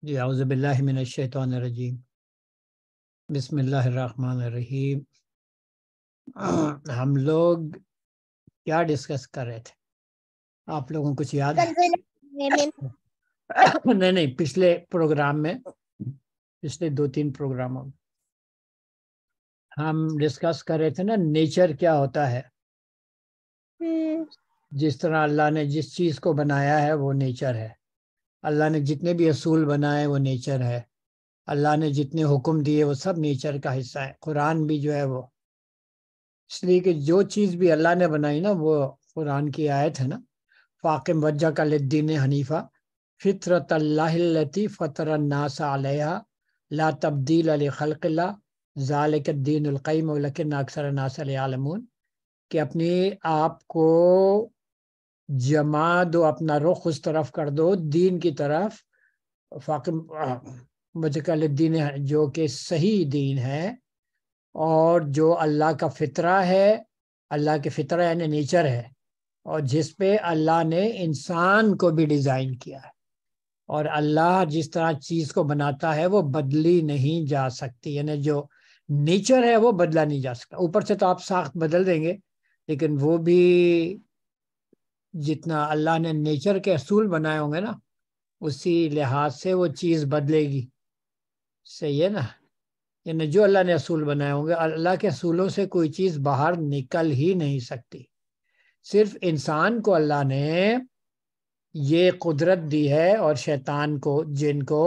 جی اعوذ باللہ من الشیطان الرجیم بسم اللہ الرحمن الرحیم۔ ہم لوگ کیا ڈسکس کر رہے تھے؟ آپ لوگوں کو کچھ یاد ہے؟ نہیں، پچھلے پروگرام میں، پچھلے 2-3 پروگراموں میں ہم ڈسکس کر رہے تھے نا، نیچر کیا ہوتا ہے۔ جس طرح اللہ نے جس چیز کو بنایا ہے وہ نیچر ہے۔ اللہ نے جتنے بھی اصول بنائے وہ نیچر ہے۔ اللہ نے جتنے حکم دیے وہ سب نیچر کا حصہ ہے۔ قرآن بھی جو ہے وہ، اس لیے کہ جو چیز بھی اللہ نے بنائی نا، وہ قرآن کی آیت ہے نا، فاقم وجہک للدین حنیفہ فطرت اللہ التی فطر الناس علیہا لا تبدیل لخلق اللہ ذالک الدین القیم ولکن اکثر الناس لا یعلمون، کہ اپنے آپ کو جما دو، اپنا رخ اس طرف کر دو دین کی طرف، فاقم وجہک للدین، جو کہ صحیح دین ہے اور جو اللہ کا فطرہ ہے، اللہ کے فطرہ یعنی نیچر ہے، اور جس پہ اللہ نے انسان کو بھی ڈیزائن کیا ہے۔ اور اللہ جس طرح چیز کو بناتا ہے وہ بدلی نہیں جا سکتی، یعنی جو نیچر ہے وہ بدلا نہیں جا سکتا۔ اوپر سے تو آپ ساخت بدل دیں گے، لیکن وہ بھی جتنا اللہ نے نیچر کے اصول بنائے ہوں گے نا، اسی لحاظ سے وہ چیز بدلے گی۔ صحیح ہے نا؟ یعنی جو اللہ نے اصول بنائے ہوں گے، اللہ کے اصولوں سے کوئی چیز باہر نکل ہی نہیں سکتی۔ صرف انسان کو اللہ نے یہ قدرت دی ہے، اور شیطان کو، جن کو،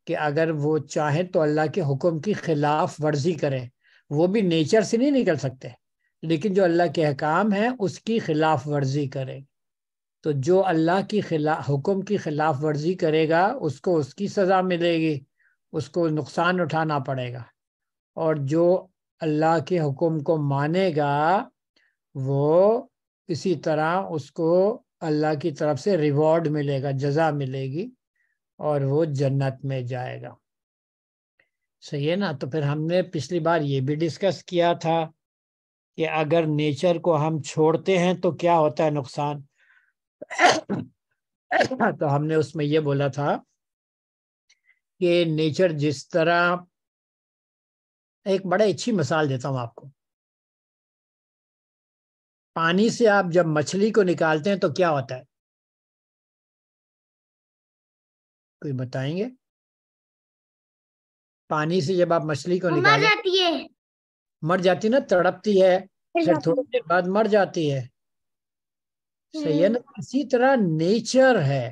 کہ اگر وہ چاہیں تو اللہ کے حکم کی خلاف ورزی کریں۔ وہ بھی نیچر سے نہیں نکل سکتے، لیکن جو اللہ کے احکام ہیں اس کی خلاف ورزی کریں، تو جو اللہ کی حکم کی خلاف ورزی کرے گا اس کو اس کی سزا ملے گی، اس کو نقصان اٹھانا پڑے گا۔ اور جو اللہ کے حکم کو مانے گا وہ اسی طرح اس کو اللہ کی طرف سے ریوارڈ ملے گا، جزا ملے گی، اور وہ جنت میں جائے گا۔ صحیح ہے نا؟ تو پھر ہم نے پچھلی بار یہ بھی ڈسکس کیا تھا کہ اگر نیچر کو ہم چھوڑتے ہیں تو کیا ہوتا ہے نقصان۔ تو ہم نے اس میں یہ بولا تھا کہ نیچر جس طرح، ایک بڑا اچھی مثال دیتا ہوں آپ کو۔ پانی سے آپ جب مچھلی کو نکالتے ہیں تو کیا ہوتا ہے؟ کوئی بتائیں گے؟ پانی سے جب آپ مچھلی کو مر نکالیں، جاتی ہے، مر جاتی نا، تڑپتی ہے، پھر تھوڑی دیر بعد مر جاتی ہے۔ صحیح ہے نا؟ اسی طرح نیچر ہے،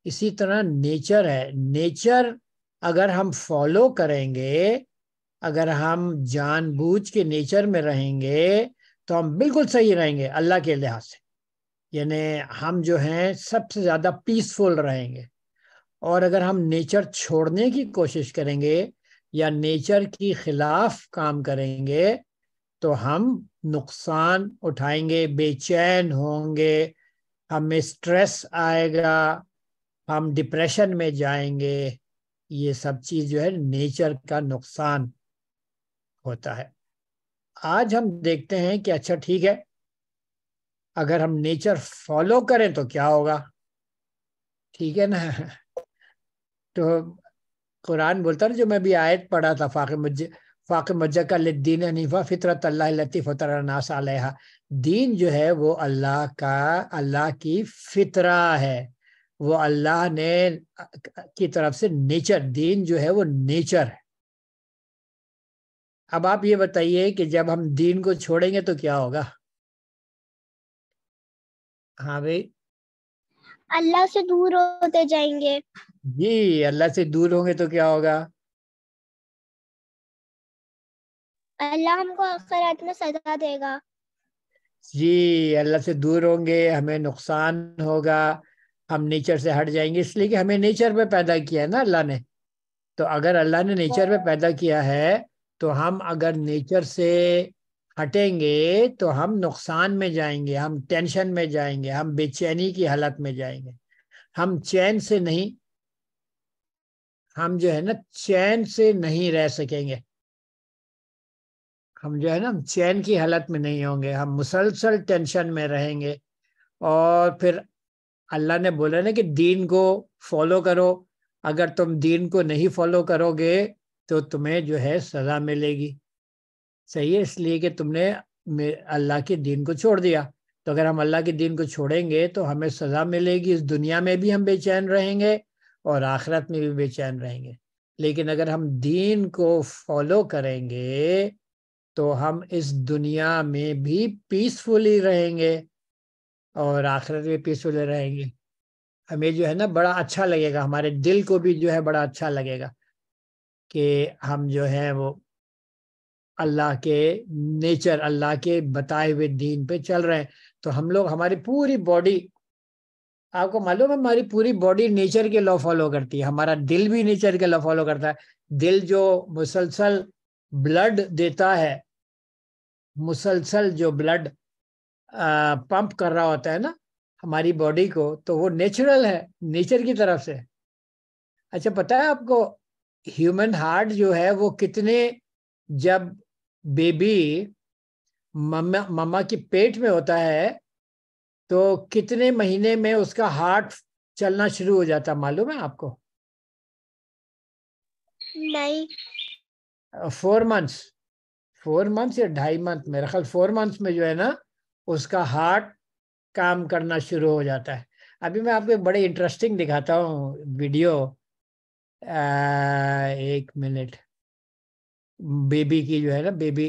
اسی طرح نیچر ہے۔ نیچر اگر ہم فالو کریں گے، اگر ہم جان بوجھ کے نیچر میں رہیں گے تو ہم بالکل صحیح رہیں گے اللہ کے لحاظ سے، یعنی ہم جو ہیں سب سے زیادہ پیسفل رہیں گے۔ اور اگر ہم نیچر چھوڑنے کی کوشش کریں گے یا نیچر کی خلاف کام کریں گے تو ہم نقصان اٹھائیں گے، بے چین ہوں گے، ہمیں سٹریس آئے گا، ہم ڈپریشن میں جائیں گے۔ یہ سب چیز جو ہے نیچر کا نقصان ہوتا ہے۔ آج ہم دیکھتے ہیں کہ اچھا ٹھیک ہے، اگر ہم نیچر فالو کریں تو کیا ہوگا؟ ٹھیک ہے نا؟ تو قرآن بولتا نا، جو میں بھی آیت پڑھا تھا، فاقم وجہک للدین حنیفہ فطرت اللہ التی فطر الناس علیہا، دین جو ہے وہ اللہ کی فطرہ ہے، وہ اللہ نے کی طرف سے نیچر، دین جو ہے وہ نیچر ہے۔ اب آپ یہ بتائیے کہ جب ہم دین کو چھوڑیں گے تو کیا ہوگا؟ ہاں بھائی، اللہ سے دور ہوتے جائیں گے۔ جی، اللہ سے دور ہوں گے تو کیا ہوگا؟ اللہ ہم کو آخرت میں سزا دے گا۔ جی، اللہ سے دور ہوں گے، ہمیں نقصان ہوگا، ہم نیچر سے ہٹ جائیں گے، اس لیے کہ ہمیں نیچر پہ پیدا کیا ہے نا اللہ نے۔ تو اگر اللہ نے نیچر پہ پیدا کیا ہے تو ہم اگر نیچر سے ہٹیں گے تو ہم نقصان میں جائیں گے، ہم ٹینشن میں جائیں گے، ہم بے چینی کی حالت میں جائیں گے، ہم چین سے نہیں، ہم جو ہے نا چین سے نہیں رہ سکیں گے، ہم جو ہے نا چین کی حالت میں نہیں ہوں گے، ہم مسلسل ٹینشن میں رہیں گے۔ اور پھر اللہ نے بولا نا کہ دین کو فالو کرو، اگر تم دین کو نہیں فالو کرو گے تو تمہیں جو ہے سزا ملے گی. صحیح ہے, اس لیے کہ تم نے اللہ کے دین کو چھوڑ دیا. تو اگر ہم اللہ کے دین کو چھوڑیں گے تو ہمیں سزا ملے گی, اس دنیا میں بھی ہم بے چین رہیں گے اور آخرت میں بھی بے چین رہیں گے. لیکن اگر ہم دین کو فالو کریں گے تو ہم اس دنیا میں بھی پیسفلی رہیں گے اور آخرت میں پیسفلی رہیں گے. ہمیں جو ہے نا بڑا اچھا لگے گا, ہمارے دل کو بھی جو ہے بڑا اچھا لگے گا کہ ہم جو ہے وہ اللہ کے نیچر, اللہ کے بتائے ہوئے دین پہ چل رہے ہیں. تو ہم لوگ, ہماری پوری باڈی, آپ کو معلوم ہے ہماری پوری باڈی نیچر کے لا فالو کرتی ہے. ہمارا دل بھی نیچر کے لا فالو کرتا ہے. دل جو مسلسل بلڈ دیتا ہے, مسلسل جو بلڈ پمپ کر رہا ہوتا ہے نا ہماری باڈی کو, تو وہ نیچرل ہے, نیچر کی طرف سے. اچھا پتہ ہے آپ کو ہیومن ہارٹ جو ہے وہ کتنے, جب بیبی مما کی پیٹ میں ہوتا ہے تو کتنے مہینے میں اس کا ہارٹ چلنا شروع ہو جاتا, معلوم ہے آپ کو؟ نہیں. 4 months, 4 months یا 2.5 month, میرا خیال 4 months میں جو ہے نا اس کا ہارٹ کام کرنا شروع ہو جاتا ہے. ابھی میں آپ کو ایک بڑے انٹرسٹنگ دکھاتا ہوں ویڈیو, 1 منٹ. بیبی کی جو ہے نا, بیبی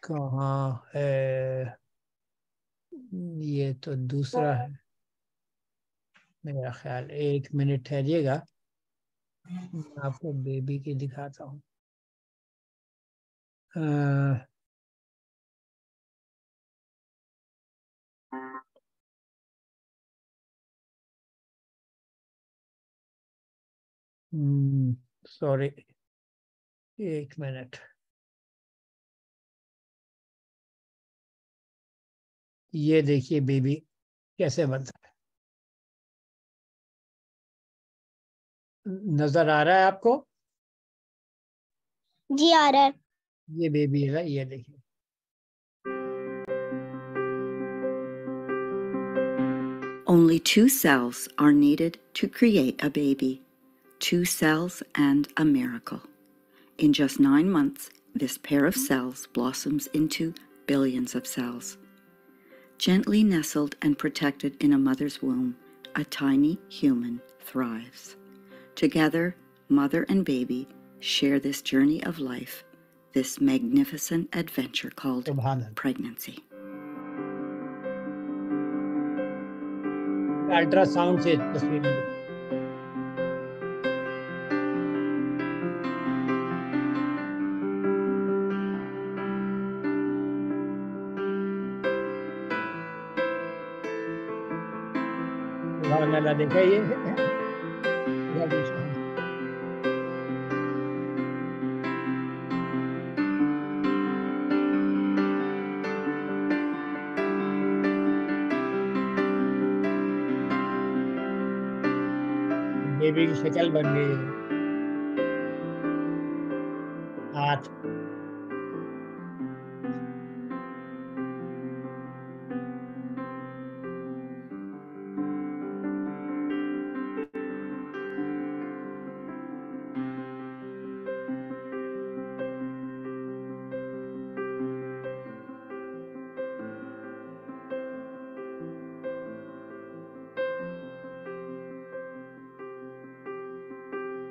کہاں ہے, یہ تو دوسرا ہے میرا خیال. 1 منٹ ٹھہریے گا, میں آپ کو بیبی کی دکھاتا ہوں. Sorry, 1 minute. یہ دیکھیے بیبی کیسے بنتا ہے, نظر آ رہا ہے آپ کو؟ جی آ رہا ہے. یہ بیبی ہے, یہ دیکھیے. Only 2 cells are needed to create a baby. 2 cells and a miracle. In just 9 months, this pair of cells blossoms into billions of cells. Gently nestled and protected in a mother's womb, a tiny human thrives. Together, mother and baby share this journey of life, this magnificent adventure called pregnancy. Ultra sound سے تصویریں دیکھا یہ baby کی شکل بن گئی ہے, ہاتھ.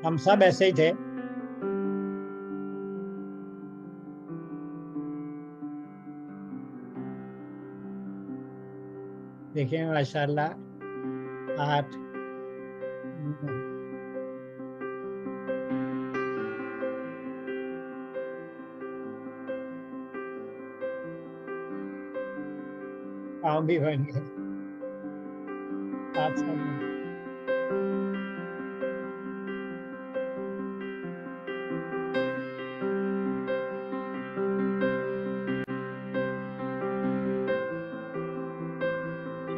ہم سب ایسے ہی تھے. دیکھیں ماشاء اللہ ہاتھ. پاؤں بھی بن گئے, ہاتھ سب بن گئے.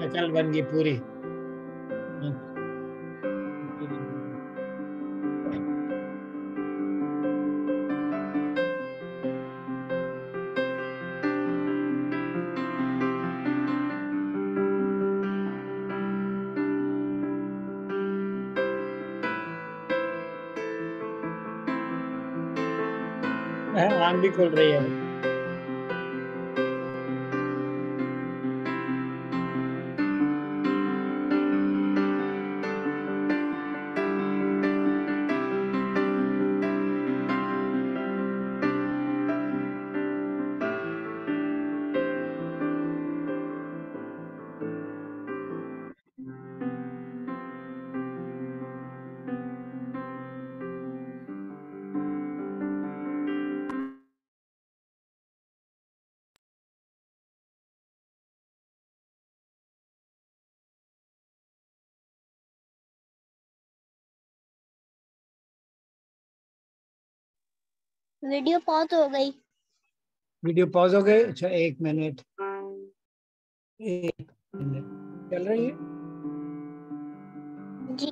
شکل بن گئی پوری. آنکھ بھی کھل رہی ہے. ویڈیو پاز ہو گئی. ویڈیو پاز ہو گئی. اچھا 1 منٹ. 1 منٹ چل رہی ہے. جی.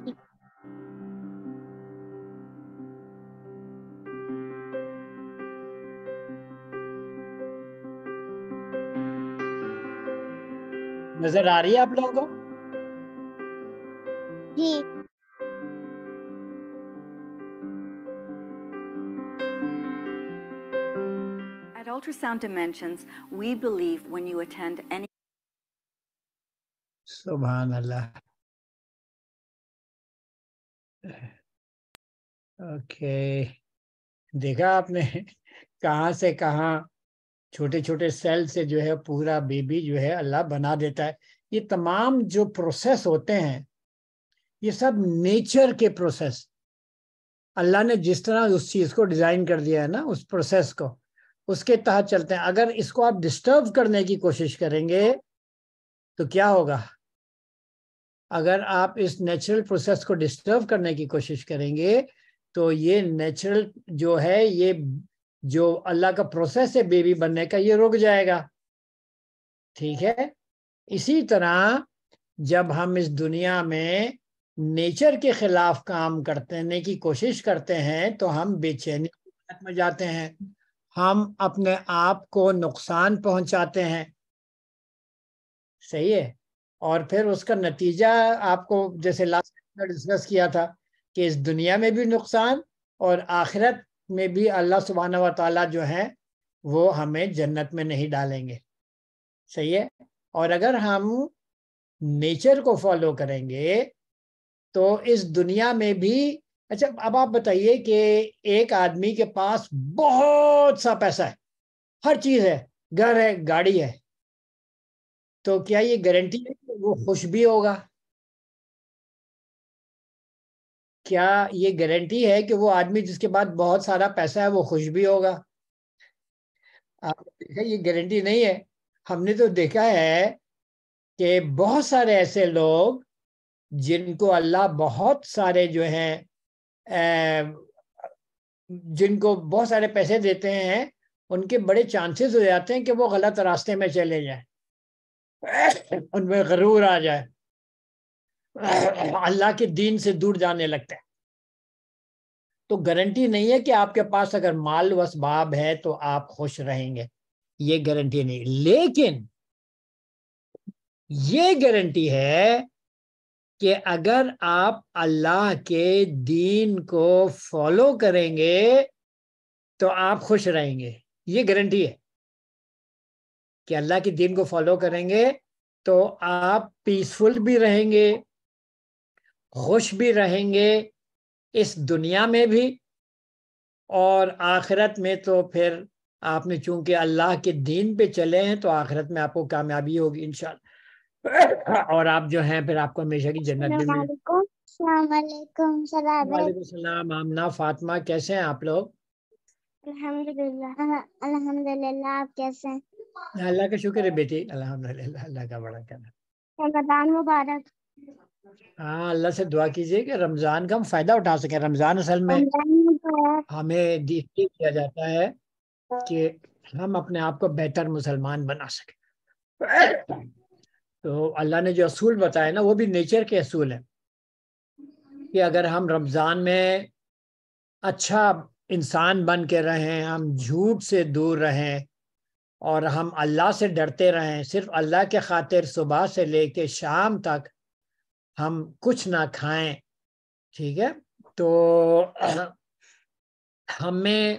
نظر آ رہی ہے آپ لوگوں کو؟ جی. At Ultrasound Dimensions, we believe when you attend any سبحان اللہ. اوکے دیکھا آپ نے کہاں سے کہاں چھوٹے چھوٹے سیل سے جو ہے پورا بیبی جو ہے اللہ بنا دیتا ہے. یہ تمام جو پروسیس ہوتے ہیں یہ سب نیچر کے پروسیس. اللہ نے جس طرح اس چیز کو ڈیزائن کر دیا ہے نا اس پروسیس کو اس کے تحت چلتے ہیں. اگر اس کو آپ ڈسٹرب کرنے کی کوشش کریں گے تو کیا ہوگا؟ اگر آپ اس نیچرل پروسیس کو ڈسٹرب کرنے کی کوشش کریں گے تو یہ نیچرل جو ہے یہ جو اللہ کا پروسیس ہے بیبی بننے کا یہ رک جائے گا. ٹھیک ہے. اسی طرح جب ہم اس دنیا میں نیچر کے خلاف کام کرنے کی کوشش کرتے ہیں تو ہم بے چینی میں جاتے ہیں. ہم اپنے آپ کو نقصان پہنچاتے ہیں. صحیح ہے. اور پھر اس کا نتیجہ آپ کو جیسے لاسٹ میں ڈسکس کیا تھا کہ اس دنیا میں بھی نقصان اور آخرت میں بھی اللہ سبحانہ و تعالیٰ جو ہے وہ ہمیں جنت میں نہیں ڈالیں گے. صحیح ہے. اور اگر ہم نیچر کو فالو کریں گے تو اس دنیا میں بھی اچھا اب آپ بتائیے کہ ایک آدمی کے پاس بہت سا پیسہ ہے ہر چیز ہے گھر ہے گاڑی ہے تو کیا یہ گارنٹی ہے کہ وہ خوش بھی ہوگا؟ کیا یہ گارنٹی ہے کہ وہ آدمی جس کے پاس بہت سارا پیسہ ہے وہ خوش بھی ہوگا؟ آپ نے دیکھا یہ گارنٹی نہیں ہے. ہم نے تو دیکھا ہے کہ بہت سارے ایسے لوگ جن کو اللہ بہت سارے جو ہیں جن کو بہت سارے پیسے دیتے ہیں ان کے بڑے چانسز ہو جاتے ہیں کہ وہ غلط راستے میں چلے جائیں ان میں غرور آ جائے اللہ کے دین سے دور جانے لگتے ہیں. تو گارنٹی نہیں ہے کہ آپ کے پاس اگر مال و اسباب ہے تو آپ خوش رہیں گے. یہ گارنٹی نہیں. لیکن یہ گارنٹی ہے کہ اگر آپ اللہ کے دین کو فالو کریں گے تو آپ خوش رہیں گے. یہ گارنٹی ہے کہ اللہ کے دین کو فالو کریں گے تو آپ پیسفل بھی رہیں گے خوش بھی رہیں گے اس دنیا میں بھی اور آخرت میں. تو پھر آپ نے چونکہ اللہ کے دین پہ چلے ہیں تو آخرت میں آپ کو کامیابی ہوگی انشاءاللہ اور آپ جو ہیں پھر آپ کو ہمیشہ کی جنت بھی السلام ملے. علیکم. السلام علیکم. وعلیکم السلام. آمنہ فاطمہ کیسے ہیں آپ لوگ؟ الحمدللہ. آپ کیسے ہیں؟ اللہ کا شکر ہے بیٹی. الحمدللہ. اللہ کا بڑا کرم. رمضان مبارک. ہاں اللہ سے دعا کیجئے کہ رمضان کا ہم فائدہ اٹھا سکیں. رمضان اصل میں ہمیں یہ کیا جاتا ہے کہ ہم اپنے آپ کو بہتر مسلمان بنا سکیں. تو اللہ نے جو اصول بتائے نا وہ بھی نیچر کے اصول ہیں کہ اگر ہم رمضان میں اچھا انسان بن کے رہیں ہم جھوٹ سے دور رہیں اور ہم اللہ سے ڈرتے رہیں صرف اللہ کے خاطر صبح سے لے کے شام تک ہم کچھ نہ کھائیں. ٹھیک ہے. تو ہمیں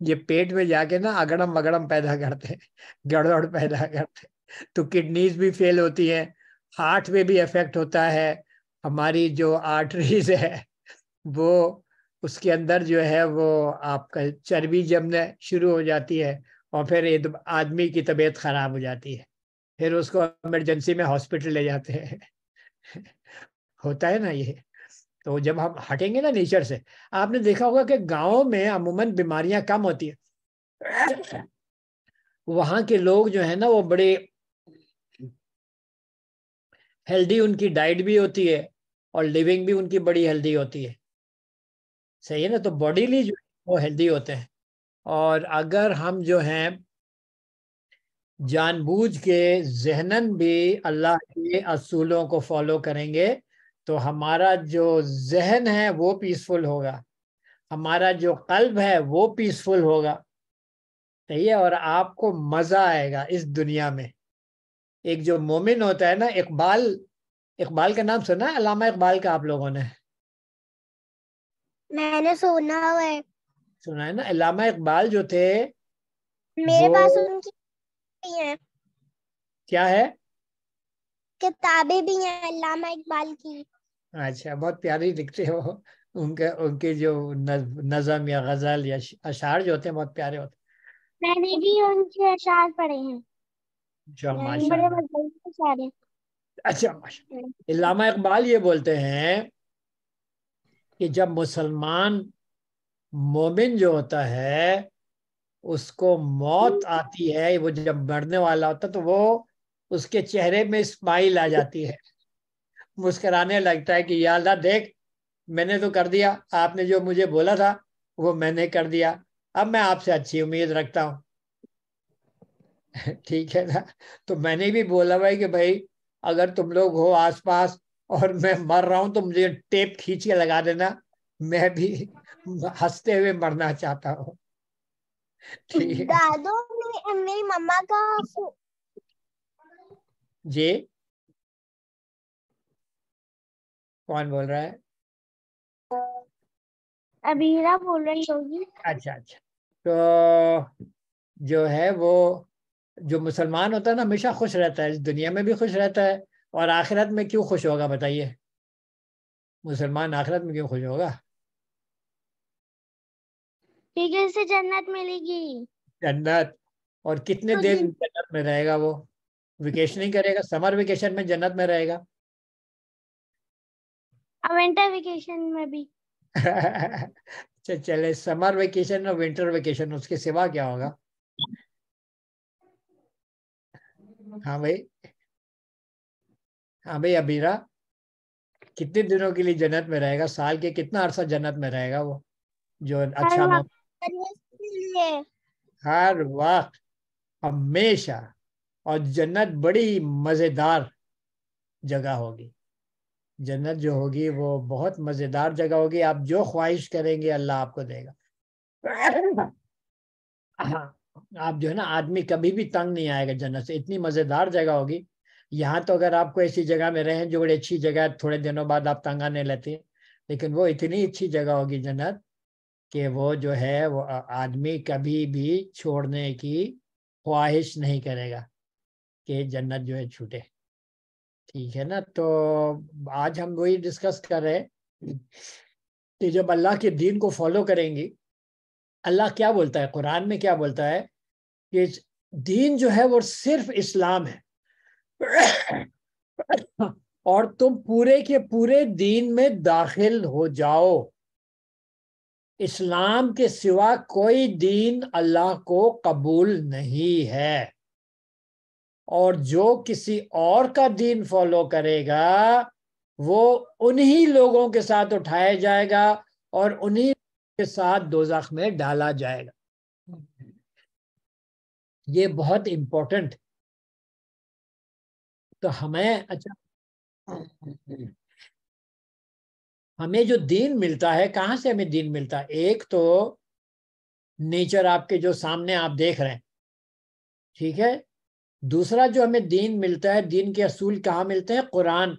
یہ پیٹ میں جا کے نا اگڑم مگڑم پیدا کرتے ہیں, گڑبڑ پیدا کرتے ہیں, تو کڈنیز بھی فیل ہوتی ہیں, ہارٹ میں بھی افیکٹ ہوتا ہے, ہماری جو آرٹریز ہے وہ اس کے اندر جو ہے وہ آپ کا چربی جمنا شروع ہو جاتی ہے, اور پھر آدمی کی طبیعت خراب ہو جاتی ہے, پھر اس کو ایمرجنسی میں ہاسپٹل لے جاتے ہیں. ہوتا ہے نا یہ. تو جب ہم ہٹیں گے نا نیچر سے, آپ نے دیکھا ہوگا کہ گاؤں میں عموماً بیماریاں کم ہوتی ہیں, وہاں کے لوگ جو ہیں نا وہ بڑے ہیلدی, ان کی ڈائٹ بھی ہوتی ہے اور لیونگ بھی ان کی بڑی ہیلدی ہوتی ہے. صحیح ہے نا, تو باڈیلی جو ہے وہ ہیلدی ہوتے ہیں. اور اگر ہم جو ہیں جان بوجھ کے ذہناً بھی اللہ کے اصولوں کو فالو کریں گے تو ہمارا جو ذہن ہے وہ پیسفل ہوگا, ہمارا جو قلب ہے وہ پیسفل ہوگا. صحیح ہے, اور آپ کو مزہ آئے گا اس دنیا میں. ایک جو مومن ہوتا ہے نا, اقبال کا نام سنا ہے, علامہ اقبال کا آپ لوگوں نے میں نے سنا ہوا ہے. سنا ہے نا. علامہ اقبال جو تھے میرے وہ پاس ان کی ہیں کیا ہے, کتابیں بھی ہیں علامہ اقبال کی. اچھا, بہت پیاری دکھتے ہو. ان کے جو نظم یا غزل یا اشعار جو ہوتے ہیں بہت پیارے ہوتے میں نے بھی ان کے اشعار پڑھے ہیں. ہیں. اچھا, ماشاء بڑے اللہ. مزے اشعار ہیں. اچھا, ماشاء اللہ. علامہ اقبال یہ بولتے ہیں کہ جب مسلمان مومن جو ہوتا ہے اس کو موت آتی ہے, وہ جب مرنے والا ہوتا ہے تو وہ اس کے چہرے میں اسمائل آ جاتی ہے, مسکرانے لگتا ہے کہ یا اللہ دیکھ, میں نے تو کر دیا, آپ نے جو مجھے بولا تھا وہ میں نے کر دیا, اب میں آپ سے اچھی امید رکھتا ہوں. ٹھیک ہے نا. تو میں نے بھی بولا بھائی کہ بھائی اگر تم لوگ ہو آس پاس اور میں مر رہا ہوں تو مجھے ٹیپ کھینچ کے لگا دینا, میں بھی ہنستے ہوئے مرنا چاہتا ہوں. ٹھیک ہے دادو میری مما کا جی. کون بول رہا ہے؟ ابیرا بول رہی ہوگی. اچھا اچھا. تو جو ہے وہ جو مسلمان ہوتا ہے نا ہمیشہ خوش رہتا ہے, اس دنیا میں بھی خوش رہتا ہے, اور آخرت میں کیوں خوش ہوگا بتائیے, مسلمان آخرت میں کیوں خوش ہوگا؟ کیونکہ اسے جنت ملے گی. جنت. اور کتنے دن جنت میں رہے گا وہ؟ ویکیشننگ کرے گا, سمر ویکیشن میں جنت میں رہے گا. ونٹر ویکیشن میں بھی. اچھا چلے, سمر ویکیشن اور ونٹر ویکیشن, اس کے سوا کیا ہوگا؟ ہاں بھائی, ہاں بھائی ابیرا, کتنے دنوں کے لیے جنت میں رہے گا, سال کے کتنا عرصہ جنت میں رہے گا وہ جو اچھا ہر وقت ہمیشہ. اور جنت بڑی مزیدار جگہ ہوگی, جنت جو ہوگی وہ بہت مزیدار جگہ ہوگی, آپ جو خواہش کریں گے اللہ آپ کو دے گا. آپ جو ہے نا آدمی کبھی بھی تنگ نہیں آئے گا جنت سے, اتنی مزیدار جگہ ہوگی. یہاں تو اگر آپ کو ایسی جگہ میں رہیں جو بڑی اچھی جگہ ہے, تھوڑے دنوں بعد آپ تنگ آنے لیتے ہیں, لیکن وہ اتنی اچھی جگہ ہوگی جنت کہ وہ جو ہے وہ آدمی کبھی بھی چھوڑنے کی خواہش نہیں کرے گا کہ جنت جو ہے چھوٹے. ٹھیک ہے نا. تو آج ہم وہی ڈسکس کر رہے کہ جب اللہ کے دین کو فالو کریں گی, اللہ کیا بولتا ہے قرآن میں, کیا بولتا ہے کہ دین جو ہے وہ صرف اسلام ہے, اور تم پورے کے پورے دین میں داخل ہو جاؤ. اسلام کے سوا کوئی دین اللہ کو قبول نہیں ہے, اور جو کسی اور کا دین فالو کرے گا وہ انہی لوگوں کے ساتھ اٹھایا جائے گا اور انہی کے ساتھ دوزخ میں ڈالا جائے گا. یہ بہت امپورٹنٹ. تو ہمیں اچھا ہمیں جو دین ملتا ہے, کہاں سے ہمیں دین ملتا ہے؟ ایک تو نیچر آپ کے جو سامنے آپ دیکھ رہے ہیں, ٹھیک ہے. دوسرا جو ہمیں دین ملتا ہے, دین کے اصول کہاں ملتے ہیں؟ قرآن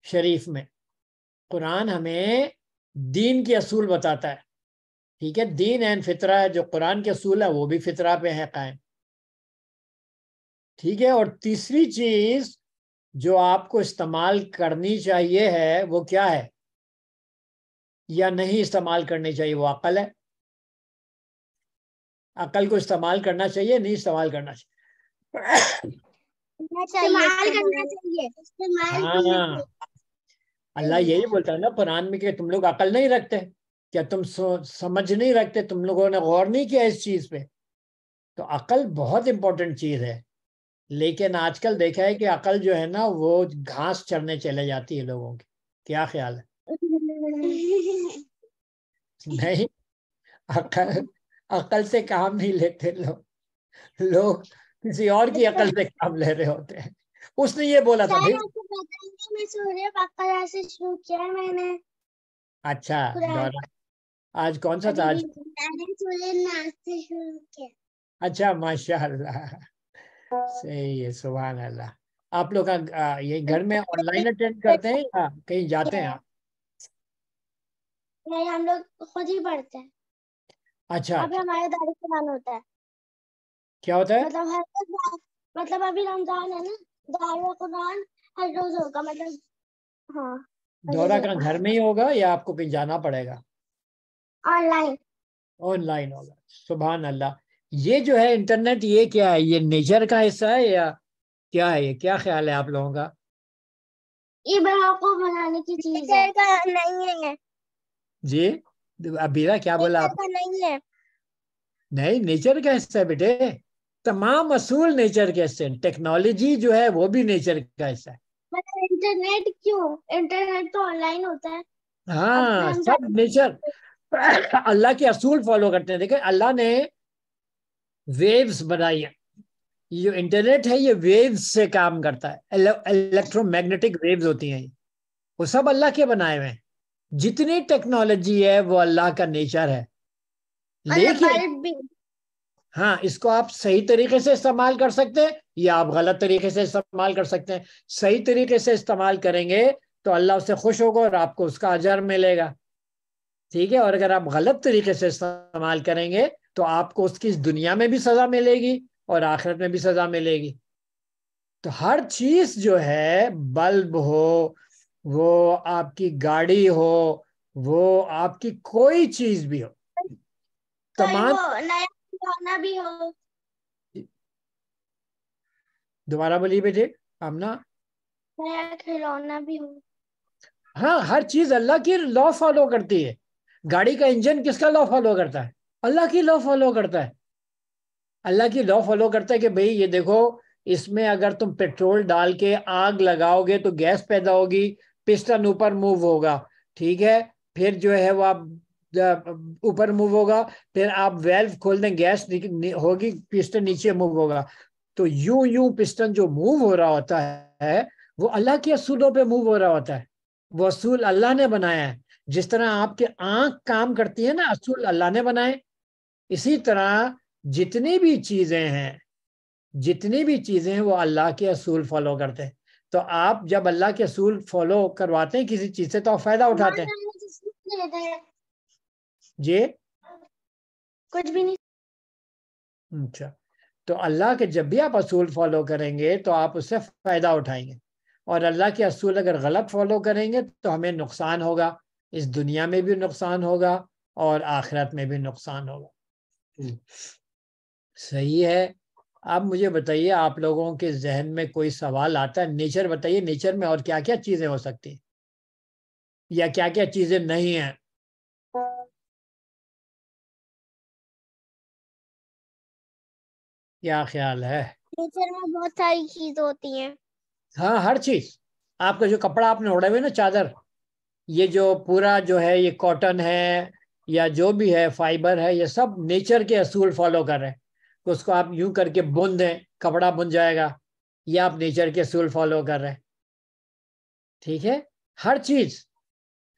شریف میں. قرآن ہمیں دین کے اصول بتاتا ہے. ٹھیک ہے، دین اینڈ فطرہ ہے، جو قرآن کے اصول ہے وہ بھی فطرہ پہ ہے قائم. ٹھیک ہے، اور تیسری چیز جو آپ کو استعمال کرنی چاہیے ہے وہ کیا ہے، یا نہیں استعمال کرنی چاہیے؟ وہ عقل ہے. عقل کو استعمال کرنا چاہیے، نہیں استعمال کرنا چاہیے؟ استعمال کرنا چاہیے، استعمال کرنا ہاں، چاہیے. اللہ یہی بولتا ہے نا قرآن میں کہ تم لوگ عقل نہیں رکھتے، کیا تم سمجھ نہیں رکھتے، تم لوگوں نے غور نہیں کیا اس چیز پہ. تو عقل بہت امپورٹنٹ چیز ہے، لیکن آج کل دیکھا ہے کہ عقل جو ہے نا وہ گھاس چرنے چلے جاتی ہے لوگوں کی. کیا خیال ہے؟ نہیں، عقل سے کام نہیں لیتے لوگ کسی اور کی عقل سے کام لے رہے ہوتے ہیں. اس نے یہ بولا تھا بھائی. آپ کو پتہ ہے کہ میں سورہ بقرہ سے شروع کیا ہے میں نے. اچھا دورہ، آج کون سا تھا آج؟ میں نے سورہ ناس سے شروع کیا. اچھا ماشاء اللہ، صحیح ہے، سبحان اللہ. آپ لوگ یہ گھر میں آن لائن اٹینڈ کرتے ہیں یا کہیں جاتے ہیں آپ؟ نہیں، ہم لوگ خود ہی پڑھتے ہیں. اچھا ابھی ہمارا دار قرآن ہوتا ہے، کیا ہوتا ہے؟ مطلب ہر روز، مطلب ابھی رمضان ہے نا، دار قرآن ہر روز ہوگا، مطلب ہاں دورہ کا گھر میں ہی ہوگا یا آپ کو کہیں جانا پڑے گا؟ On line. آن لائن ہوگا. سبحان اللہ. یہ جو ہے انٹرنیٹ، یہ کیا ہے، یہ نیچر کا حصہ ہے یا کیا ہے؟ یہ کیا خیال ہے آپ لوگوں کا؟ یہ بڑوں کو بنانے کی چیز ہے. نہیں ہے، جی ابیرا کیا بولا آپ؟ نہیں ہے. نہیں، نیچر کا حصہ ہے بیٹے، تمام اصول نیچر کے حصے ہیں. ٹیکنالوجی جو ہے وہ بھی نیچر کا حصہ ہے. مطلب انٹرنیٹ کیوں؟ انٹرنیٹ تو آن لائن ہوتا ہے. ہاں، سب نیچر اللہ کے اصول فالو کرتے ہیں. دیکھیں اللہ نے ویوز بنائی ہیں. یہ جو انٹرنیٹ ہے یہ ویوز سے کام کرتا ہے، الیکٹرو میگنیٹک ویوز ہوتی ہیں، وہ سب اللہ کے بنائے ہوئے ہیں. جتنی ٹیکنالوجی ہے وہ اللہ کا نیچر ہے. لیکن ہاں، اس کو آپ صحیح طریقے سے استعمال کر سکتے ہیں یا آپ غلط طریقے سے استعمال کر سکتے ہیں. صحیح طریقے سے استعمال کریں گے تو اللہ اس سے خوش ہوگا اور آپ کو اس کا اجر ملے گا. ٹھیک ہے، اور اگر آپ غلط طریقے سے استعمال کریں گے تو آپ کو اس کی اس دنیا میں بھی سزا ملے گی اور آخرت میں بھی سزا ملے گی. تو ہر چیز جو ہے، بلب ہو، وہ آپ کی گاڑی ہو، وہ آپ کی کوئی چیز بھی ہو، تمام. نیا کھلونا بھی ہو. دوبارہ بولیے بیٹے آمنہ. نیا کھلونا بھی ہو. ہاں، ہر چیز اللہ کی لا فالو کرتی ہے. گاڑی کا انجن کس کا لا فالو کرتا ہے؟ اللہ کی لا فالو کرتا ہے. اللہ کی لا فالو کرتا ہے کہ بھئی یہ دیکھو، اس میں اگر تم پیٹرول ڈال کے آگ لگاؤ گے تو گیس پیدا ہوگی، پسٹن اوپر موو ہوگا. ٹھیک ہے، پھر جو ہے وہ آپ اوپر موو ہوگا، پھر آپ ویلو کھول دیں، گیس ہوگی، پسٹن نیچے موو ہوگا. تو یوں پسٹن جو موو ہو رہا ہوتا ہے وہ اللہ کے اصولوں پہ موو ہو رہا ہوتا ہے. وہ اصول اللہ نے بنایا ہے. جس طرح آپ کے آنکھ کام کرتی ہے نا، اصول اللہ نے بنائے. اسی طرح جتنی بھی چیزیں ہیں وہ اللہ کے اصول فالو کرتے ہیں. تو آپ جب اللہ کے اصول فالو کرواتے ہیں کسی چیز سے تو آپ فائدہ اٹھاتے ہیں. جی کچھ بھی نہیں. اچھا، تو اللہ کے جب بھی آپ اصول فالو کریں گے تو آپ اس سے فائدہ اٹھائیں گے. اور اللہ کے اصول اگر غلط فالو کریں گے تو ہمیں نقصان ہوگا، اس دنیا میں بھی نقصان ہوگا اور آخرت میں بھی نقصان ہوگا. صحیح ہے. اب مجھے بتائیے، آپ لوگوں کے ذہن میں کوئی سوال آتا ہے؟ نیچر بتائیے، نیچر میں اور کیا کیا چیزیں ہو سکتی ہیں یا کیا کیا چیزیں نہیں ہیں؟ کیا خیال ہے؟ نیچر میں بہت ساری چیز ہوتی ہیں. ہاں، ہر چیز. آپ کا جو کپڑا آپ نے اوڑے ہوئے نا، چادر، یہ جو پورا جو ہے یہ کاٹن ہے یا جو بھی ہے فائبر ہے، یہ سب نیچر کے اصول فالو کر رہے ہیں. اس کو آپ یوں کر کے بن دیں، کپڑا بن جائے گا. یہ آپ نیچر کے اصول فالو کر رہے ہیں. ٹھیک ہے، ہر چیز.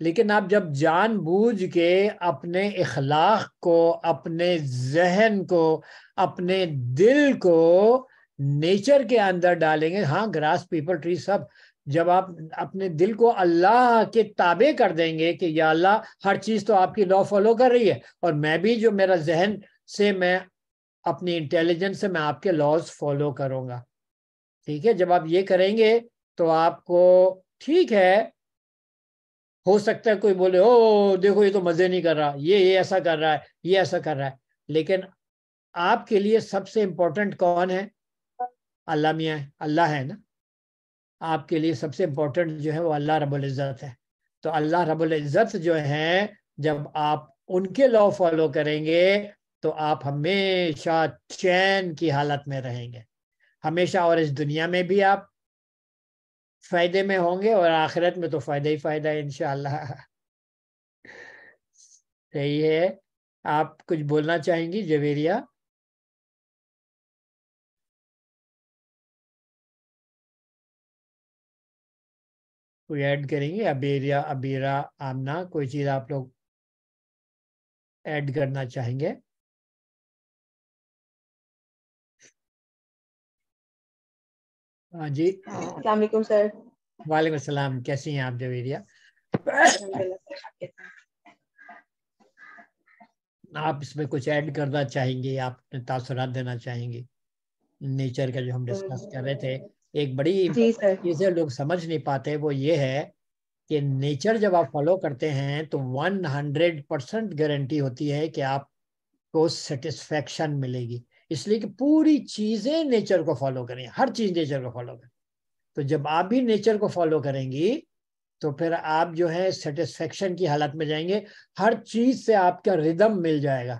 لیکن آپ جب جان بوجھ کے اپنے اخلاق کو، اپنے ذہن کو، اپنے دل کو نیچر کے اندر ڈالیں گے، ہاں گراس، پیپل، ٹری سب، جب آپ اپنے دل کو اللہ کے تابع کر دیں گے کہ یا اللہ ہر چیز تو آپ کی لا فالو کر رہی ہے، اور میں بھی جو میرا ذہن سے میں اپنی انٹیلیجنس سے میں آپ کے لاز فالو کروں گا. ٹھیک ہے، جب آپ یہ کریں گے تو آپ کو ٹھیک ہے، ہو سکتا ہے کوئی بولے او دیکھو یہ تو مزے نہیں کر رہا، یہ ایسا کر رہا ہے، یہ ایسا کر رہا ہے، لیکن آپ کے لیے سب سے امپورٹنٹ کون ہے؟ اللہ میاں ہے، اللہ ہے نا. آپ کے لیے سب سے امپورٹنٹ جو ہے وہ اللہ رب العزت ہے. تو اللہ رب العزت جو ہے جب آپ ان کے لا فالو کریں گے تو آپ ہمیشہ چین کی حالت میں رہیں گے ہمیشہ، اور اس دنیا میں بھی آپ فائدے میں ہوں گے اور آخرت میں تو فائدہ ہی فائدہ ہے انشاءاللہ. صحیح ہے. آپ کچھ بولنا چاہیں گی جویریہ؟ کوئی ایڈ کریں گے؟ ابیرا، آمنہ، کوئی چیز آپ لوگ ایڈ کرنا چاہیں گے؟ ہاں جی. السلام علیکم سر. وعلیکم السلام، کیسی ہیں آپ جویریہ؟ آپ اس میں کچھ ایڈ کرنا چاہیں گے، آپ اپنے تاثرات دینا چاہیں گے نیچر کا جو ہم ڈسکس کر رہے تھے؟ ایک بڑی جی سر. چیزیں لوگ سمجھ نہیں پاتے، وہ یہ ہے کہ نیچر جب آپ فالو کرتے ہیں تو 100% گارنٹی ہوتی ہے کہ آپ کو سیٹسفیکشن ملے گی، اس لیے کہ پوری چیزیں نیچر کو فالو کریں، ہر چیز نیچر کو فالو کریں. تو جب آپ بھی نیچر کو فالو کریں گی تو پھر آپ جو ہے سیٹسفیکشن کی حالت میں جائیں گے، ہر چیز سے آپ کا ردم مل جائے گا،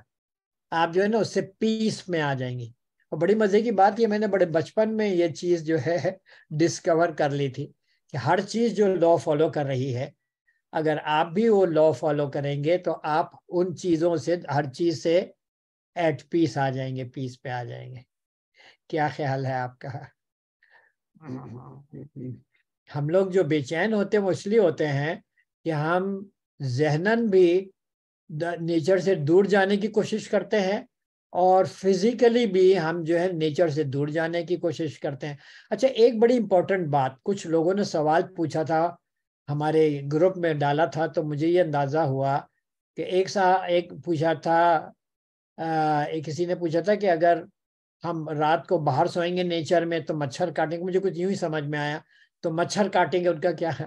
آپ جو ہے نا اس سے پیس میں آ جائیں گی. اور بڑی مزے کی بات یہ میں نے بڑے بچپن میں یہ چیز جو ہے ڈسکور کر لی تھی کہ ہر چیز جو لا فالو کر رہی ہے اگر آپ بھی وہ لا فالو کریں گے تو آپ ان چیزوں سے، ہر چیز سے ایٹ پیس آ جائیں گے، پیس پہ آ جائیں گے. کیا خیال ہے آپ کا؟ ہم لوگ جو بے چین ہوتے ہیں وہ اس لیے ہوتے ہیں کہ ہم ذہناً بھی نیچر سے دور جانے کی کوشش کرتے ہیں اور فزیکلی بھی ہم جو ہے نیچر سے دور جانے کی کوشش کرتے ہیں. اچھا، ایک بڑی امپورٹنٹ بات، کچھ لوگوں نے سوال پوچھا تھا، ہمارے گروپ میں ڈالا تھا، تو مجھے یہ اندازہ ہوا کہ ایک پوچھا تھا، کسی نے پوچھا تھا کہ اگر ہم رات کو باہر سوئیں گے نیچر میں تو مچھر کاٹیں گے. مجھے کچھ یوں ہی سمجھ میں آیا، تو مچھر کاٹیں گے ان کا کیا ہے؟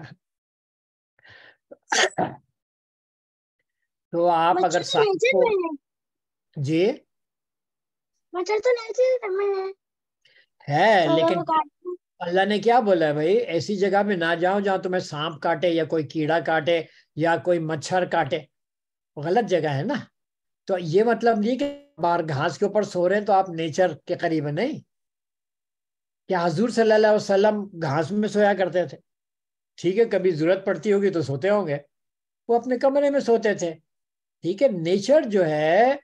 تو آپ اگر مچھر تو نیچر میں ہے. جی مچھر تو نیچر میں ہے، اگر لیکن وہ کاٹتے ہیں. اللہ نے کیا بولا ہے بھائی؟ ایسی جگہ میں نہ جاؤ جہاں تمہیں سانپ کاٹے یا کوئی کیڑا کاٹے یا کوئی مچھر کاٹے، غلط جگہ ہے نا. تو یہ مطلب نہیں کہ باہر گھاس کے اوپر سو رہے ہیں تو آپ نیچر کے قریب ہیں، نہیں. کیا حضور صلی اللہ علیہ وسلم گھاس میں سویا کرتے تھے؟ ٹھیک ہے، کبھی ضرورت پڑتی ہوگی تو سوتے ہوں گے، وہ اپنے کمرے میں سوتے تھے. ٹھیک ہے، نیچر جو ہے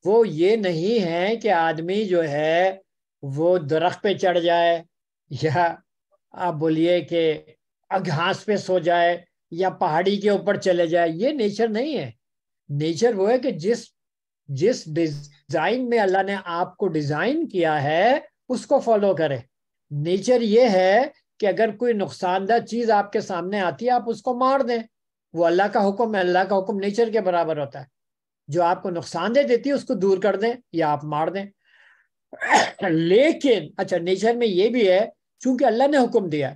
وہ یہ نہیں ہے کہ آدمی جو ہے وہ درخت پہ چڑھ جائے یا آپ بولیے کہ گھاس پہ سو جائے یا پہاڑی کے اوپر چلے جائے. یہ نیچر نہیں ہے. نیچر وہ ہے کہ جس ڈیزائن میں اللہ نے آپ کو ڈیزائن کیا ہے اس کو فالو کرے. نیچر یہ ہے کہ اگر کوئی نقصان دہ چیز آپ کے سامنے آتی ہے آپ اس کو مار دیں، وہ اللہ کا حکم ہے. اللہ کا حکم نیچر کے برابر ہوتا ہے، جو آپ کو نقصان دہ دیتی ہے اس کو دور کر دیں یا آپ مار دیں. لیکن اچھا، نیچر میں یہ بھی ہے چونکہ اللہ نے حکم دیا،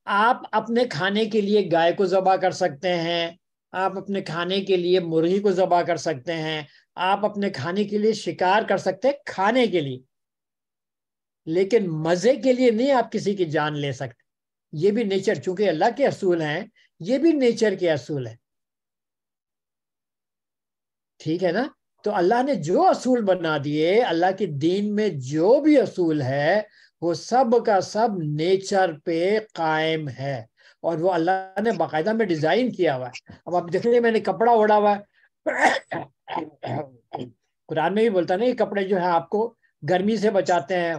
آپ اپنے کھانے کے لیے گائے کو ذبح کر سکتے ہیں، آپ اپنے کھانے کے لیے مرغی کو ذبح کر سکتے ہیں، آپ اپنے کھانے کے لیے شکار کر سکتے ہیں کھانے کے لیے، لیکن مزے کے لیے نہیں آپ کسی کی جان لے سکتے. یہ بھی نیچر، چونکہ اللہ کے اصول ہیں، یہ بھی نیچر کے اصول ہیں. ٹھیک ہے نا؟ تو اللہ نے جو اصول بنا دیے، اللہ کے دین میں جو بھی اصول ہے وہ سب کا سب نیچر پہ قائم ہے، اور وہ اللہ نے باقاعدہ میں ڈیزائن کیا ہوا ہے. اب آپ دیکھ لیں میں نے کپڑا اوڑا ہوا ہے، قرآن میں بھی بولتا نہیں، کپڑے جو ہیں آپ کو گرمی سے بچاتے ہیں،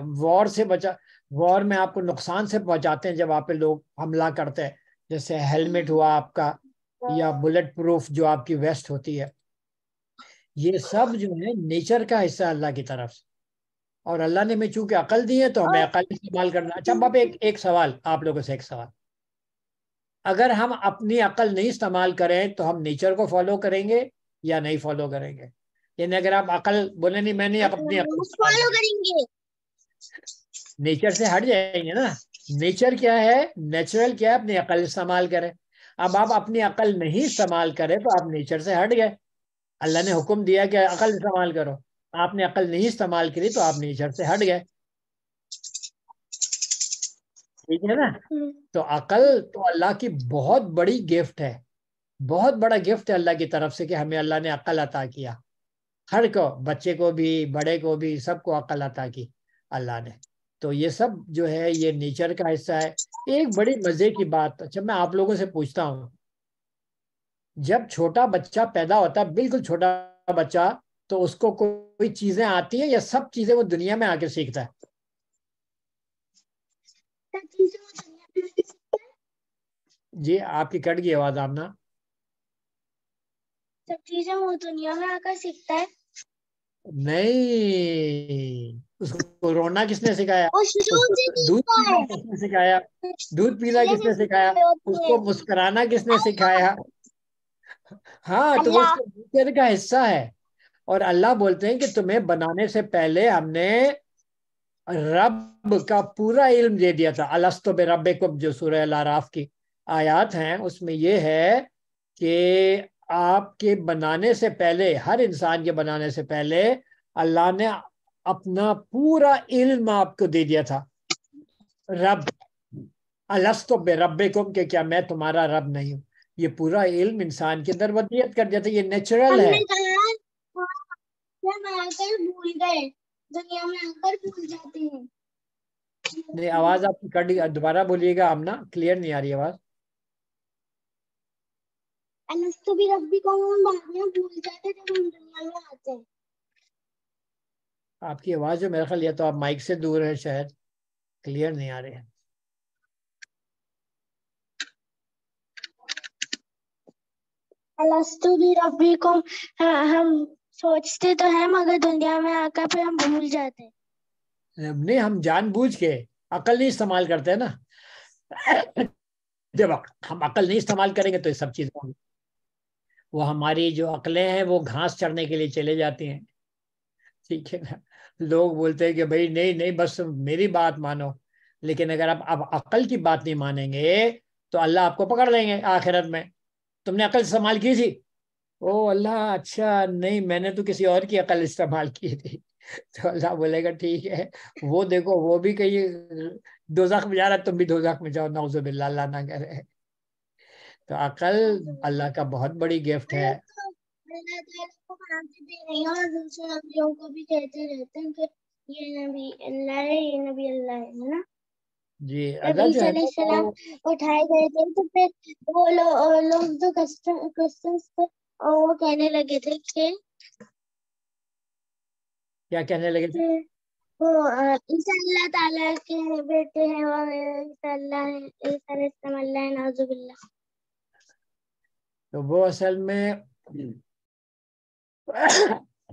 وار میں آپ کو نقصان سے بچاتے ہیں جب آپ پہ لوگ حملہ کرتے ہیں، جیسے ہیلمٹ ہوا آپ کا یا بلٹ پروف جو آپ کی ویسٹ ہوتی ہے. یہ سب جو ہے نیچر کا حصہ اللہ کی طرف سے. اور اللہ نے ہمیں چونکہ عقل دی ہے تو ہمیں عقل استعمال کرنا. اچھا باپ ایک سوال آپ لوگوں سے, ایک سوال, اگر ہم اپنی عقل نہیں استعمال کریں تو ہم نیچر کو فالو کریں گے یا نہیں فالو کریں گے؟ یعنی اگر آپ عقل بولے نہیں میں نہیں اپنی عقل استعمال فالو کریں کریں گے, نیچر سے ہٹ جائیں گے نا. نیچر کیا ہے, نیچرل کیا ہے, اپنی عقل استعمال کریں. اب آپ اپنی عقل نہیں استعمال کریں تو آپ نیچر سے ہٹ گئے. اللہ نے حکم دیا کہ عقل استعمال کرو, آپ نے عقل نہیں استعمال کری تو آپ نیچر سے ہٹ گئے. ٹھیک ہے نا. تو عقل تو اللہ کی بہت بڑی گفٹ ہے, بہت بڑا گفٹ ہے اللہ کی طرف سے کہ ہمیں اللہ نے عقل عطا کیا. ہر کو, بچے کو بھی بڑے کو بھی, سب کو عقل عطا کی اللہ نے. تو یہ سب جو ہے یہ نیچر کا حصہ ہے. ایک بڑی مزے کی بات, اچھا میں آپ لوگوں سے پوچھتا ہوں, جب چھوٹا بچہ پیدا ہوتا ہے, بالکل چھوٹا بچہ, تو اس کو کوئی چیزیں آتی ہیں یا سب چیزیں وہ دنیا میں آ کے سیکھتا ہے؟ جی آپ کی کٹ گئی آواز آمنا. سب چیزیں وہ دنیا میں آ کر سیکھتا ہے. نہیں, اس کو رونا کس نے سکھایا؟ وہ اس شروع کو سے دودھ سیکھتا پینا ہے. کس نے سکھایا؟ دودھ پینا پہلے کس سے نے سیکھ سکھایا؟ رہے اس ہوتے کو ہیں. مسکرانا کس نے اللہ سکھایا؟ ہاں, تو وہ اس اللہ کے نیچر کا حصہ ہے. اور اللہ بولتے ہیں کہ تمہیں بنانے سے پہلے ہم نے رب کا پورا علم دے دیا تھا. الستو بربکم جو سورہ الاعراف کی آیات ہیں اس میں یہ ہے کہ آپ کے بنانے سے پہلے, ہر انسان کے بنانے سے پہلے اللہ نے اپنا پورا علم آپ کو دے دیا تھا. رب, الستو بربکم کہ کیا میں تمہارا رب نہیں ہوں, یہ پورا علم انسان کے اندر ودیت کر دیا تھا. یہ نیچرل ہم ہے. نے کہا ہم آ کر بھول گئے, دنیا میں آ کر بھول جاتے ہیں. نہیں, آواز آپ کی کٹ, دوبارہ بولیے گا آمنا, کلیئر نہیں آ رہی آواز. الستو بربکم ہم بعد میں بھول جاتے ہیں جب ہم دنیا میں آتے ہیں. آپ کی آواز جو میرا خیال, یا تو آپ مائک سے دور ہے شاید, کلیئر نہیں آ رہے ہیں. الستو بربکم ہم سوچتے تو ہیں مگر دنیا میں آ کر پھر ہم بھول جاتے ہیں. نہیں, ہم جان بوجھ کے عقل نہیں استعمال کرتے نا. جب ہم عقل نہیں استعمال کریں گے تو یہ سب چیزیں ہوں گی. وہ ہماری جو عقلیں ہیں وہ گھاس چڑھنے کے لیے چلے جاتی ہیں. ٹھیک ہے نا. لوگ بولتے ہیں کہ بھائی نہیں نہیں بس میری بات مانو, لیکن اگر آپ اب عقل کی بات نہیں مانیں گے تو اللہ آپ کو پکڑ لیں گے آخرت میں. تم نے عقل استعمال کی تھی, او اللہ اچھا نہیں میں نے تو کسی اور کی عقل استعمال کی تھی. تو اللہ بولے گا ٹھیک ہے, وہ دیکھو وہ بھی کہیں دوزخ میں جا رہا, تم بھی دوزخ میں جاؤ, نعوذ باللہ, اللہ نہ کرے. تو عقل اللہ کا بہت بڑی گفٹ ہے. اللہ تعالیٰ کو مانتے بھی نہیں اور دوسرے نبیوں کو بھی کہتے رہتے ہیں کہ یہ نبی اللہ ہے, یہ نبی اللہ ہے نا. جی جب اللہ جو عیسیٰ ہے علیہ نا السلام وہ اٹھائے گئے تھے تو پھر وہ لوگ جو کرسچنس تھے وہ کہنے لگے تھے کہ کیا کہنے لگے تھے؟ وہ عیسیٰ اللہ تعالیٰ کے بیٹے ہیں اور عیسیٰ اللہ ہے, عیسیٰ علیہ السلام اللہ ہے, نعوذ باللہ. تو وہ اصل میں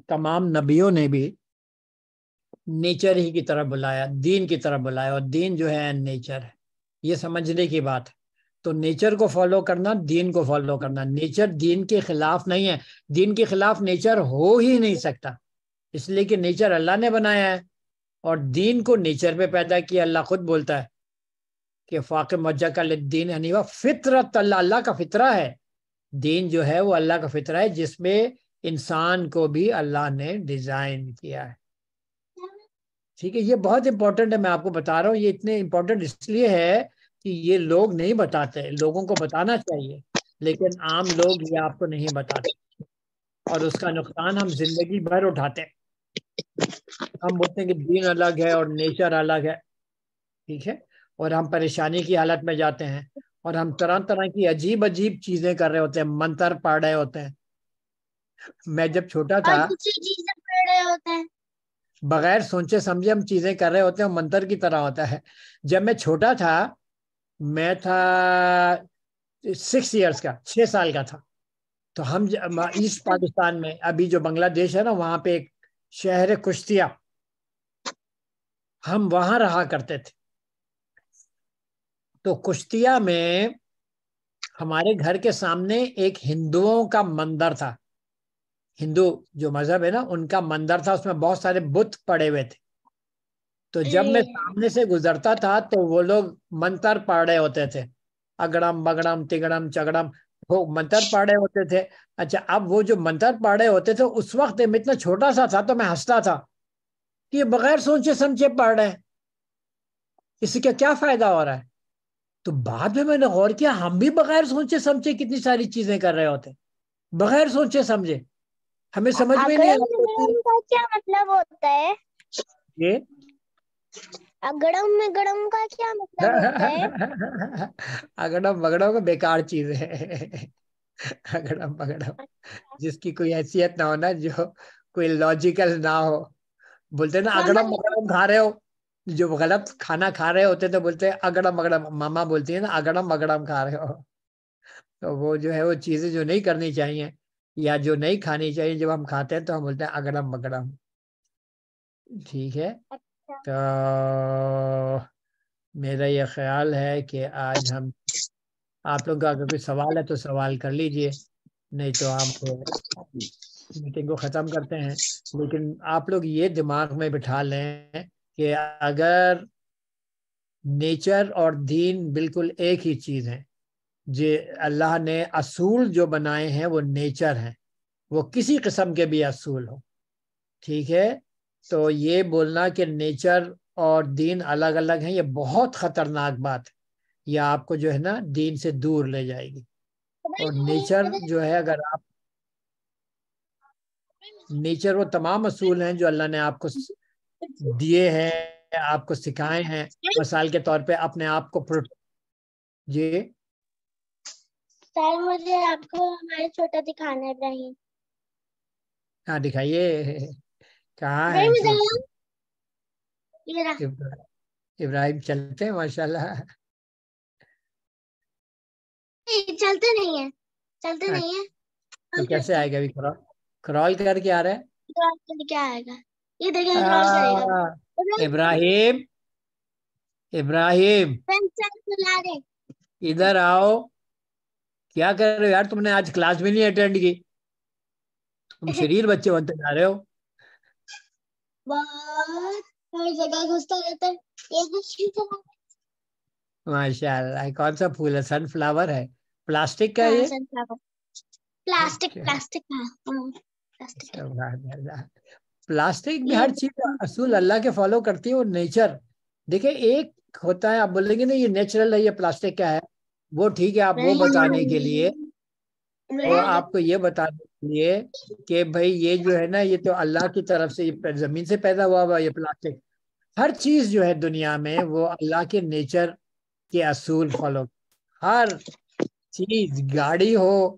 تمام نبیوں نے بھی نیچر ہی کی طرف بلایا, دین کی طرف بلایا, اور دین جو ہے نیچر ہے. یہ سمجھنے کی بات ہے. تو نیچر کو فالو کرنا, دین کو فالو کرنا. نیچر دین کے خلاف نہیں ہے, دین کے خلاف نیچر ہو ہی نہیں سکتا, اس لیے کہ نیچر اللہ نے بنایا ہے اور دین کو نیچر پہ پیدا کیا. اللہ خود بولتا ہے کہ فاق مجہ کا دین حنیفہ, فطرت اللہ, اللہ کا فطرہ ہے. دین جو ہے وہ اللہ کا فطرہ ہے جس میں انسان کو بھی اللہ نے ڈیزائن کیا ہے. ٹھیک ہے, یہ بہت امپورٹنٹ ہے, میں آپ کو بتا رہا ہوں. یہ اتنے امپورٹنٹ اس لیے ہے کہ یہ لوگ نہیں بتاتے, لوگوں کو بتانا چاہیے, لیکن عام لوگ یہ آپ کو نہیں بتاتے, اور اس کا نقصان ہم زندگی بھر اٹھاتے ہیں. ہم بولتے ہیں کہ دین الگ ہے اور نیچر الگ ہے, ٹھیک ہے, اور ہم پریشانی کی حالت میں جاتے ہیں, اور ہم طرح طرح کی عجیب عجیب چیزیں کر رہے ہوتے ہیں, منتر پڑھ رہے ہوتے ہیں. میں جب چھوٹا اور تھا, دوسری چیزیں پڑھ رہے ہوتے ہیں. بغیر سوچے سمجھے ہم چیزیں کر رہے ہوتے ہیں, منتر کی طرح ہوتا ہے. جب میں چھوٹا تھا, میں تھا 6 ایئرس کا, 6 سال کا تھا, تو ہم ایسٹ پاکستان میں, ابھی جو بنگلہ دیش ہے نا, وہاں پہ ایک شہر کشتیہ, ہم وہاں رہا کرتے تھے. تو کشتیہ میں ہمارے گھر کے سامنے ایک ہندوؤں کا مندر تھا. ہندو جو مذہب ہے نا ان کا مندر تھا, اس میں بہت سارے بت پڑے ہوئے تھے. تو جب میں سامنے سے گزرتا تھا تو وہ لوگ منتر پڑھ رہے ہوتے تھے, اگڑم بگڑم تگڑم چگڑم, وہ منتر پڑھ رہے ہوتے تھے. اچھا, اب وہ جو منتر پڑھ رہے ہوتے تھے اس وقت میں اتنا چھوٹا سا تھا تو میں ہنستا تھا کہ یہ بغیر سوچے سمجھے پڑھ رہے ہیں, اس سے کیا فائدہ ہو رہا ہے. تو بعد میں نے غور کیا ہم بھی بغیر سوچے سمجھے کتنی ساری چیزیں کر رہے ہوتے, بغیر سوچے سمجھے, ہمیں سمجھ میں نہیں اگڑم مگڑم کا کیا مطلب ہوتا ہے؟ یہ اگڑم مگڑم کا کیا مطلب ہوتا ہے؟ اگڑم بگڑم کا بیکار چیز ہے. اگڑم بگڑم جس کی کوئی حیثیت نہ ہونا, جو کوئی لاجیکل نہ ہو. بولتے نا اگڑم بگڑم کھا رہے ہو, جو غلط کھانا کھا رہے ہوتے تو بولتے ہیں اگڑم بگڑم. ماما بولتی ہے نا اگڑم بگڑم کھا رہے ہو. تو وہ جو ہے وہ چیزیں جو نہیں کرنی چاہیے یا جو نہیں کھانی چاہیے جب ہم کھاتے ہیں تو ہم بولتے ہیں اگڑم بگڑم. ٹھیک ہے, تو میرا یہ خیال ہے کہ آج ہم آپ لوگ کا اگر کوئی سوال ہے تو سوال کر لیجئے, نہیں تو ہم میٹنگ کو ختم کرتے ہیں. لیکن آپ لوگ یہ دماغ میں بٹھا لیں کہ اگر نیچر اور دین بالکل ایک ہی چیز ہے, جو اللہ نے اصول جو بنائے ہیں وہ نیچر ہیں, وہ کسی قسم کے بھی اصول ہو. ٹھیک ہے, تو یہ بولنا کہ نیچر اور دین الگ الگ ہیں یہ بہت خطرناک بات ہے. یہ آپ کو جو ہے نا دین سے دور لے جائے گی. اور نیچر جو ہے, اگر آپ نیچر وہ تمام اصول ہیں جو اللہ نے آپ کو دیے ہیں, آپ کو سکھائے ہیں. مثال کے طور پہ اپنے آپ کو جی سر مجھے آپ کو ہمارے چھوٹا دکھانا ہے. ابراہیم ہاں دکھائیے, کہاں ہے ابراہیم؟ چلتے ہیں ماشاءاللہ. چلتے نہیں ہے, چلتے نہیں ہے. تو کیسے آئے گا ابھی؟ کرال کر کے آ رہا ہے. کیا آئے گا یہ دیکھیں, کرال کرے گا. ابراہیم, ابراہیم ادھر آؤ. کیا کر رہے ہو یار, تم نے آج کلاس بھی نہیں اٹینڈ کی, تم شریر بچے بنتے جا رہے ہو. بہت ہر جگہ گھستا رہتا ہے. ماشاء اللہ, کون سا پھول ہے؟ سن فلاور ہے؟ پلاسٹک کا ہے یہ؟ پلاسٹک پلاسٹک پلاسٹک بھی ہر چیز اصول اللہ کے فالو کرتی ہے. اور نیچر دیکھیں ایک ہوتا ہے, آپ بولیں گے نا یہ نیچرل ہے یہ پلاسٹک کیا ہے, وہ ٹھیک ہے, آپ وہ بتانے کے لیے, وہ آپ کو یہ بتانے کے لیے کہ بھائی یہ جو ہے نا یہ تو اللہ کی طرف سے زمین سے پیدا ہوا ہوا یہ پلاسٹک. ہر چیز جو ہے دنیا میں وہ اللہ کے نیچر کے اصول فالو. ہر چیز, گاڑی ہو,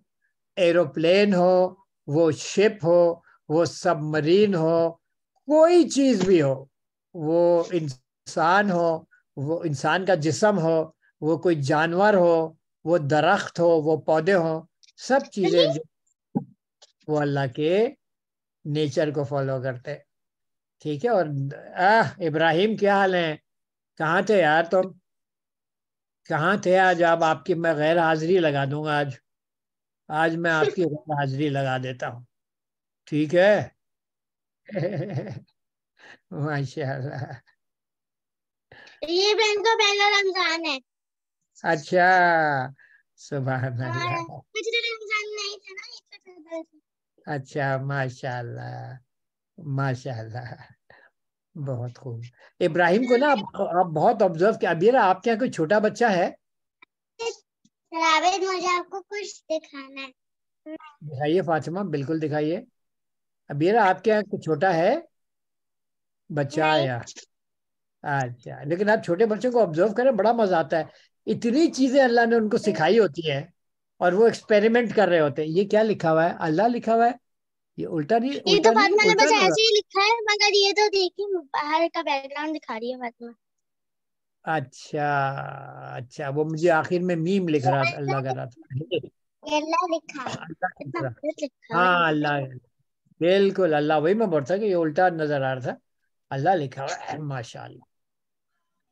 ایروپلین ہو, وہ شپ ہو, وہ سب مرین ہو, کوئی چیز بھی ہو, وہ انسان ہو, وہ انسان کا جسم ہو, وہ کوئی جانور ہو, وہ درخت ہو, وہ پودے ہوں, سب چیزیں جو وہ اللہ کے نیچر کو فالو کرتے. ٹھیک ہے. اور ابراہیم کیا حال ہے؟ کہاں تھے یار تم؟ کہاں تھے آج آپ؟ آپ کی میں غیر حاضری لگا دوں گا آج میں آپ کی غیر حاضری لگا دیتا ہوں. ٹھیک ہے. ماشاء اللہ. یہ بہن کا پہلا رمضان ہے. اچھا, سبحان اللہ. پچھلے رمضان نہیں تھا نا. اچھا, ماشاء اللہ ماشاء اللہ, بہت خوب. ابراہیم کو نا آپ بہت آبزرو کیا. ابھی آپ کے یہاں کوئی چھوٹا بچہ ہے؟ راوید مجھے آپ کو کچھ دکھانا ہے. دکھائیے فاطمہ, بالکل دکھائیے. ابھی آپ کے یہاں کوئی چھوٹا ہے بچہ یا؟ اچھا, لیکن آپ چھوٹے بچوں کو آبزرو کریں, بڑا مزہ آتا ہے. اتنی چیزیں اللہ نے ان کو سکھائی ہوتی ہے اور وہ ایکسپیریمنٹ کر رہے ہوتے ہیں. یہ کیا لکھا ہوا ہے؟ اللہ لکھا ہوا ہے. یہ الٹا نہیں, یہ تو الٹا نہیں, فاطمہ نے الٹا بس نہ. ایسے ہی لکھا ہے, مگر یہ تو دیکھیے باہر کا بیک گراؤنڈ دکھا رہی ہے فاطمہ. اچھا اچھا, وہ مجھے آخر میں میم لکھ رہا تھا, اللہ کر رہا تھا. اللہ لکھا ہے, اتنا اللہ, بہت لکھا ہاں ہے. اللہ, بالکل اللہ. وہی میں بولتا کہ یہ الٹا نظر آ رہا تھا. اللہ لکھا ہوا ہے, ماشاء اللہ.